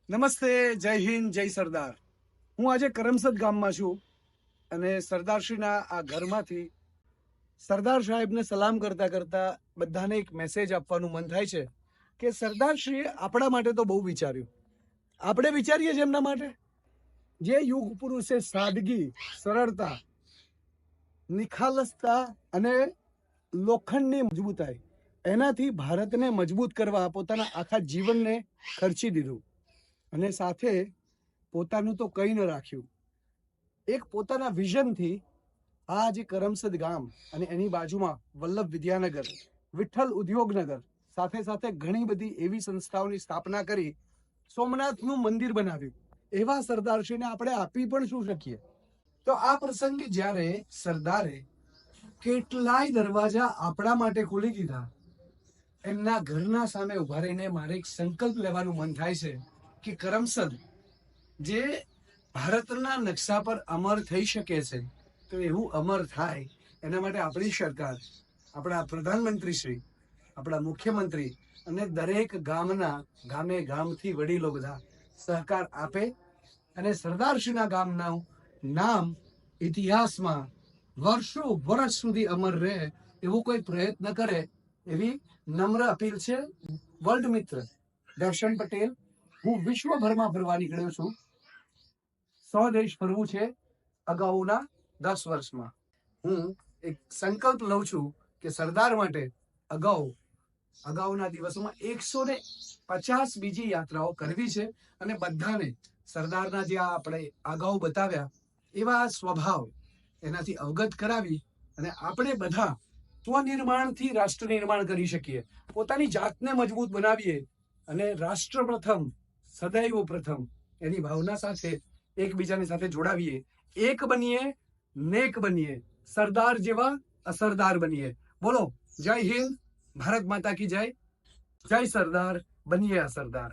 નમસ્તે, જય હિન્દ, જય સરદાર. હું આજે કરમસદ ગામમાં છું અને સરદારશ્રીના આ ઘરમાંથી સરદાર સાહેબને સલામ કરતા કરતા બધાને એક મેસેજ આપવાનું મન થાય છે કે સરદારશ્રીએ આપણા માટે તો બહુ વિચાર્યું. આપણે વિચારીએ છીએ એમના માટે. જે યુગ પુરુષે સાદગી, સરળતા, નિખાલસતા અને લોખંડની મજબૂતાઈ એનાથી ભારતને મજબૂત કરવા પોતાના આખા જીવનને ખર્ચી દીધું અને સાથે પોતાનું તો કંઈ ન રાખ્યું. એક પોતાના વિઝનથી આ જે કરમસદ ગામ અને એની બાજુમાં વલ્લભ વિદ્યાનગર, વિઠ્ઠલ ઉદ્યોગનગર, સાથે સાથે ઘણી બધી એવી સંસ્થાઓની સ્થાપના કરી, સોમનાથનું મંદિર બનાવ્યું. એવા સરદારશ્રીને આપણે આપી પણ શું શકીએ? તો આ પ્રસંગે જ્યારે સરદારે કેટલાય દરવાજા આપણા માટે ખોલી દીધા, એમના ઘરના સામે ઉભા રહીને મારે એક સંકલ્પ લેવાનું મન થાય છે કે કરમસદ જે ભારતના નકશા પર અમર થઈ શકે છે, તો એવું અમર થાય એના માટે આપણી સરકાર, આપણા પ્રધાનમંત્રી શ્રી, આપણા મુખ્યમંત્રી અને દરેક ગામે ગામથી વડીલો બધા સહકાર આપે અને સરદારશ્રીના ગામનું નામ ઇતિહાસમાં વર્ષો વર્ષ સુધી અમર રહે એવું કોઈ પ્રયત્ન કરે એવી નમ્ર અપીલ છે. વર્લ્ડ મિત્ર દર્શન પટેલ. હું વિશ્વભરમાં ફરવા નીકળ્યો છું. 100 દેશ ફરવું છે અગાઉના 10 વર્ષમાં. હું એક સંકલ્પ લઉં છું કે સરદાર માટે અગાઉના દિવસોમાં 150 બીજી યાત્રાઓ કરવી છે અને બધાને સરદારના જે આપણે અગાઉ બતાવ્યા એવા સ્વભાવ એનાથી અવગત કરાવી અને આપણે બધા સ્વનિર્માણથી રાષ્ટ્ર નિર્માણ કરી શકીએ, પોતાની જાતને મજબૂત બનાવીએ અને રાષ્ટ્ર પ્રથમ, સદૈવ પ્રથમ એની ભાવના સાથે એકબીજાની સાથે જોડાવીએ, એક બનીએ, નેક બનીએ, સરદાર જેવા અસરદાર બનીએ. બોલો જય હિન્દ, ભારત માતા કી જય. જય સરદાર, બનીએ અસરદાર.